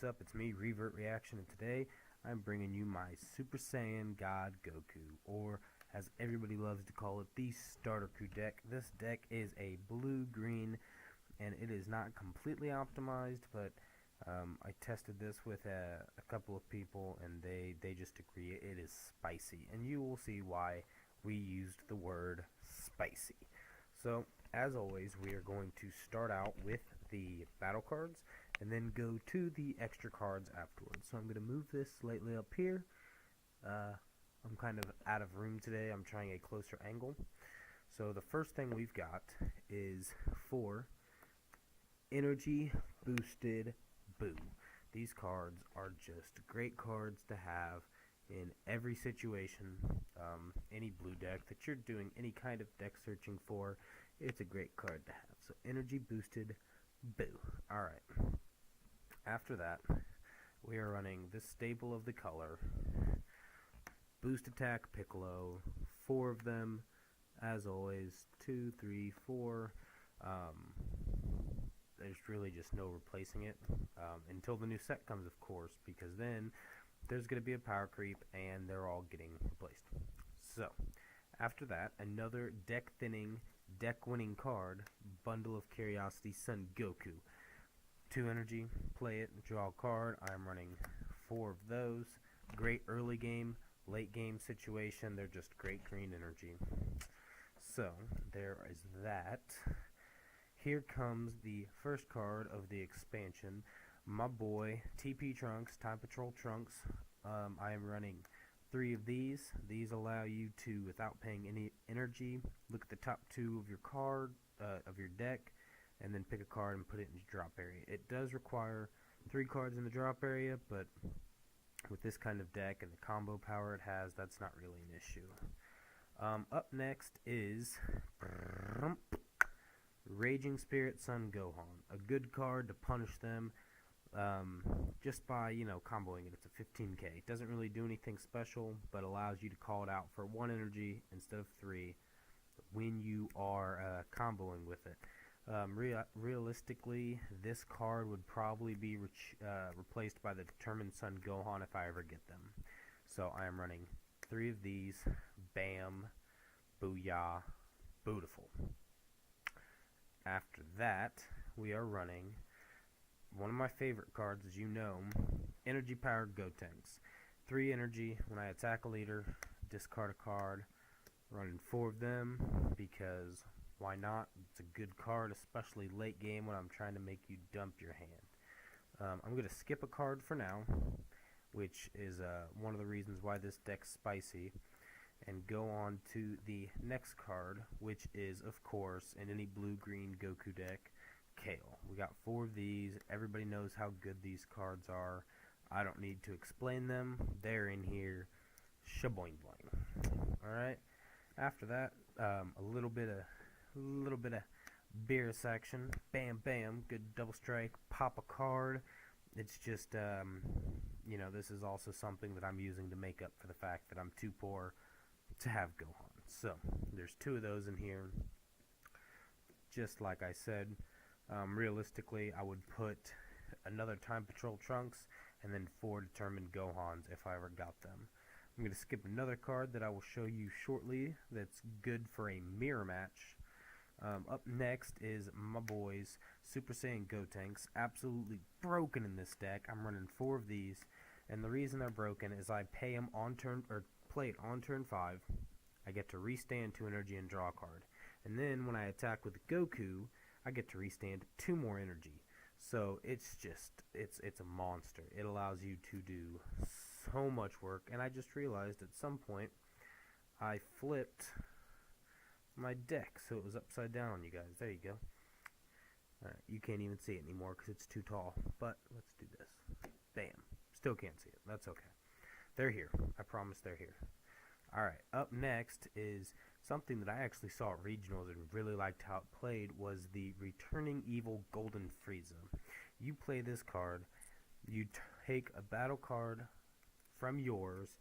what's up? It's me, Revert Reaction, and today I'm bringing you my Super Saiyan God Goku, or as everybody loves to call it, the Starterku deck. This deck is a blue-green, and it is not completely optimized, but I tested this with a couple of people, and they just agree it is spicy, and you will see why we used the word spicy. So, as always, we are going to start out with the battle cards, and then go to the extra cards afterwards. So I'm going to move this slightly up here. I'm kind of out of room today. I'm trying a closer angle. So the first thing we've got is 4 Energy Boosted Boo. These cards are just great cards to have in every situation. Any blue deck that you're doing any kind of deck searching for, it's a great card to have. So Energy Boosted Boo. Alright. After that, we are running this staple of the color, Boost Attack Piccolo, 4 of them, as always, 2, 3, 4. There's really just no replacing it, until the new set comes, of course, because then there's going to be a power creep, and they're all getting replaced. So, after that, another deck-thinning, deck-winning card, Bundle of Curiosity Son Goku. 2 energy, play it, draw a card. I'm running 4 of those. Great early game, late game situation. They're just great green energy. So, there is that. Here comes the first card of the expansion. My boy, TP Trunks, Time Patrol Trunks. I am running 3 of these. These allow you to, without paying any energy, look at the top 2 of your card, of your deck, and then pick a card and put it in the drop area. It does require 3 cards in the drop area, but with this kind of deck and the combo power it has, that's not really an issue. Up next is Raging Spirit Son Gohan. A good card to punish them just by, comboing it. It's a 15k. It doesn't really do anything special, but allows you to call it out for 1 energy instead of 3 when you are comboing with it. Realistically, this card would probably be replaced by the Determined Son Gohan if I ever get them. So I am running 3 of these. Bam. Booyah. Beautiful. After that, we are running one of my favorite cards, as you know, Energy Powered Gotenks. 3 energy. When I attack a leader, discard a card. Running 4 of them because why not? It's a good card, especially late game when I'm trying to make you dump your hand. I'm going to skip a card for now, which is one of the reasons why this deck's spicy, and go on to the next card, which is, of course, in any blue-green Goku deck, Kale. We got 4 of these. Everybody knows how good these cards are. I don't need to explain them. They're in here. Shaboing boing. Alright. After that, a little bit of beer section. Bam, bam. Good double strike. Pop a card. It's just, this is also something that I'm using to make up for the fact that I'm too poor to have Gohan. So, there's 2 of those in here. Just like I said, realistically, I would put another Time Patrol Trunks and then 4 Determined Gohans if I ever got them. I'm going to skip another card that I will show you shortly that's good for a mirror match. Up next is my boys, Super Saiyan Gotenks. Absolutely broken in this deck. I'm running 4 of these, and the reason they're broken is I pay them on turn, or play it on turn 5. I get to restand 2 energy and draw a card. And then when I attack with Goku, I get to restand 2 more energy. So it's just, it's a monster. It allows you to do so much work, and I just realized at some point I flipped my deck so it was upside down on you guys. There you go. Alright, you can't even see it anymore because it's too tall, but let's do this. Bam. Still can't see it. That's okay. They're here. I promise they're here. Alright, up next is something that I actually saw at Regionals and really liked how it played, was the Returning Evil Golden Frieza. You play this card, you take a battle card from yours,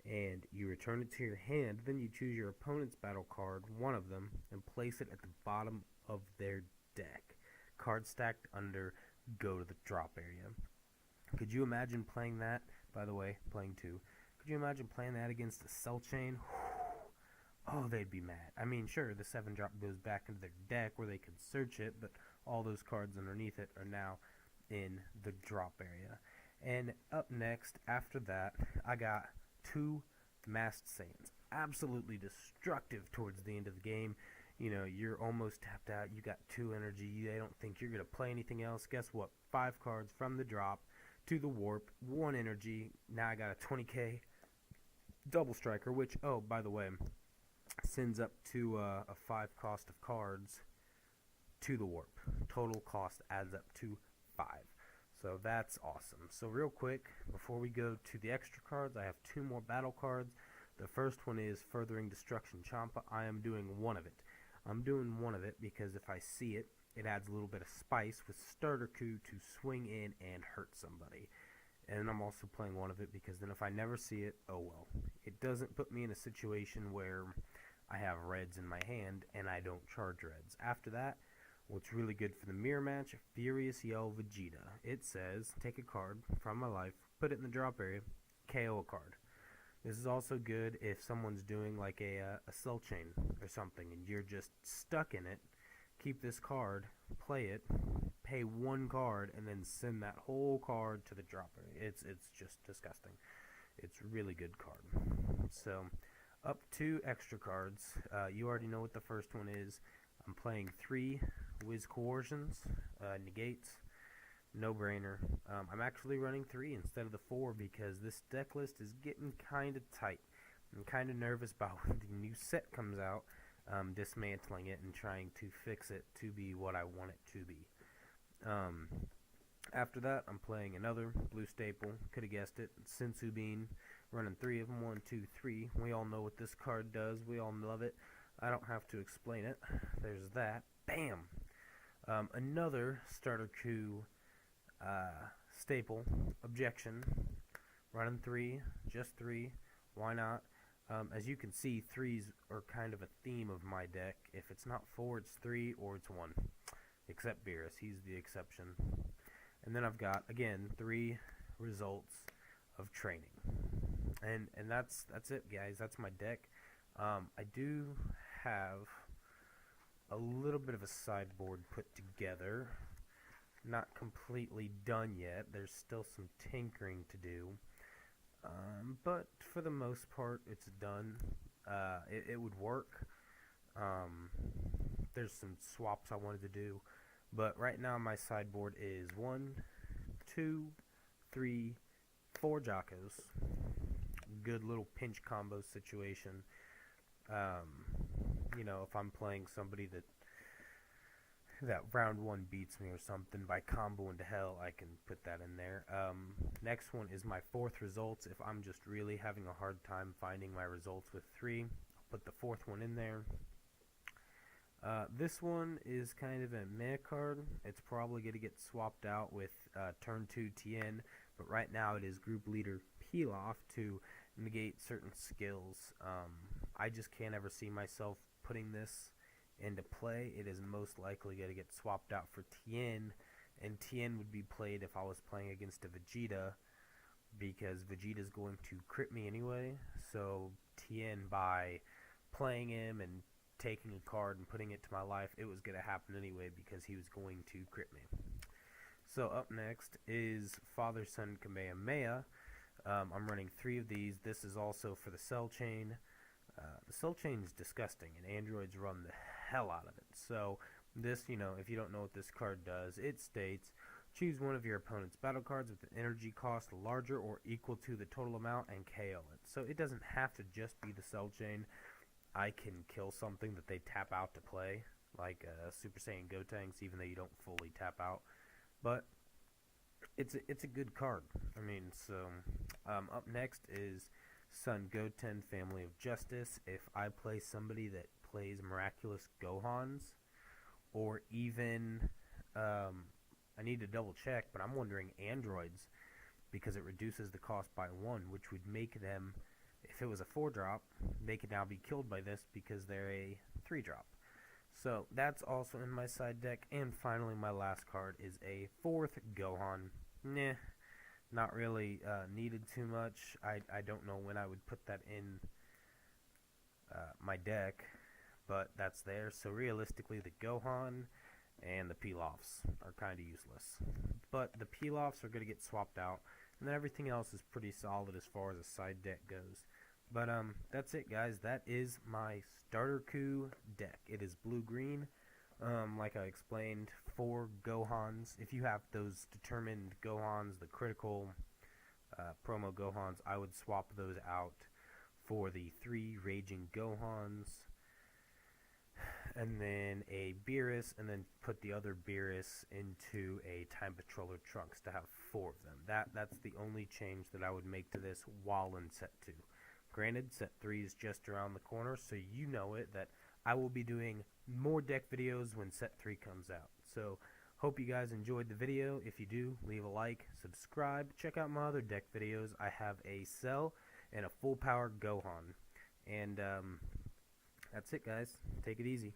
and you return it to your hand. Then you choose your opponent's battle card, one of them, and place it at the bottom of their deck. Card stacked under, go to the drop area. Could you imagine playing that? By the way, playing 2. Could you imagine playing that against a cell chain? Oh, they'd be mad. I mean, sure, the 7-drop goes back into their deck where they can search it, but all those cards underneath it are now in the drop area. And up next, after that, I got 2 Masked Saints. Absolutely destructive towards the end of the game. You know, you're almost tapped out. You got 2 energy. They don't think you're going to play anything else. Guess what? 5 cards from the drop to the warp. 1 energy. Now I got a 20k double striker, which, oh, by the way, sends up to a 5 cost of cards to the warp. Total cost adds up to 5. So that's awesome. So real quick, before we go to the extra cards, I have 2 more battle cards. The first one is Furthering Destruction Champa. I am doing one of it. I'm doing one of it because if I see it, it adds a little bit of spice with Starterku to swing in and hurt somebody. And I'm also playing one of it because then if I never see it, oh well. It doesn't put me in a situation where I have reds in my hand and I don't charge reds. After that, what's really good for the mirror match, Furious Yell Vegeta. It says, take a card from my life, put it in the drop area, KO a card. This is also good if someone's doing like a cell chain or something and you're just stuck in it. Keep this card, play it, pay 1 card, and then send that whole card to the drop area. It's just disgusting. It's a really good card. So, up 2 extra cards. You already know what the first one is. I'm playing 3 Wiz Coercions, negates, no brainer. I'm actually running 3 instead of the 4 because this deck list is getting kind of tight. I'm kind of nervous about when the new set comes out, dismantling it and trying to fix it to be what I want it to be. After that, I'm playing another blue staple. Could have guessed it. Sensu Bean. Running 3 of them. 1, 2, 3. We all know what this card does. We all love it. I don't have to explain it. There's that. Bam! Another Starterku staple. Objection. Running 3. Just 3. Why not? As you can see, 3s are kind of a theme of my deck. If it's not 4, it's 3, or it's 1. Except Beerus. He's the exception. And then I've got, again, 3 results of training. And that's it, guys. That's my deck. I do have a little bit of a sideboard put together. Not completely done yet. There's still some tinkering to do. But for the most part, it's done. It would work. There's some swaps I wanted to do. But right now my sideboard is 1, 2, 3, 4 Jockos. Good little pinch combo situation. You know, if I'm playing somebody that round 1 beats me or something by combo into hell, I can put that in there. Next one is my 4th results. If I'm just really having a hard time finding my results with 3, I'll put the 4th one in there. This one is kind of a meh card. It's probably going to get swapped out with turn 2 Tien, but right now it is Group Leader Pilaf to negate certain skills. I just can't ever see myself putting this into play. It is most likely going to get swapped out for Tien, and Tien would be played if I was playing against a Vegeta, because Vegeta is going to crit me anyway. So Tien, by playing him and taking a card and putting it to my life, it was going to happen anyway because he was going to crit me. So up next is Father Son Kamehameha. I'm running 3 of these. This is also for the cell chain. The cell chain is disgusting, and androids run the hell out of it. So this, you know, if you don't know what this card does, it states, choose one of your opponent's battle cards with an energy cost larger or equal to the total amount and KO it. So it doesn't have to just be the cell chain. I can kill something that they tap out to play, like Super Saiyan Gotenks, even though you don't fully tap out. But it's a good card. I mean, so up next is Son Goten, Family of Justice. If I play somebody that plays Miraculous Gohans, or even I need to double check, but I'm wondering androids, because it reduces the cost by 1, which would make them, if it was a 4-drop, they could now be killed by this because they're a 3-drop. So that's also in my side deck. And finally, my last card is a 4th Gohan. not really needed too much. I don't know when I would put that in my deck, but that's there. So realistically, the Gohan and the peel-offs are kind of useless. But the peel-offs are going to get swapped out, and then everything else is pretty solid as far as a side deck goes. But that's it, guys. That is my Starterku deck. It is blue-green. Like I explained, 4 Gohans. If you have those determined Gohans, the critical promo Gohans, I would swap those out for the 3 Raging Gohans, and then a Beerus, and then put the other Beerus into a Time Patroller Trunks to have 4 of them. That's the only change that I would make to this while in Set 2. Granted, Set 3 is just around the corner, so you know it, that I will be doing more deck videos when Set 3 comes out. So, hope you guys enjoyed the video. If you do, leave a like, subscribe, check out my other deck videos. I have a Cell and a full power Gohan. And that's it, guys. Take it easy.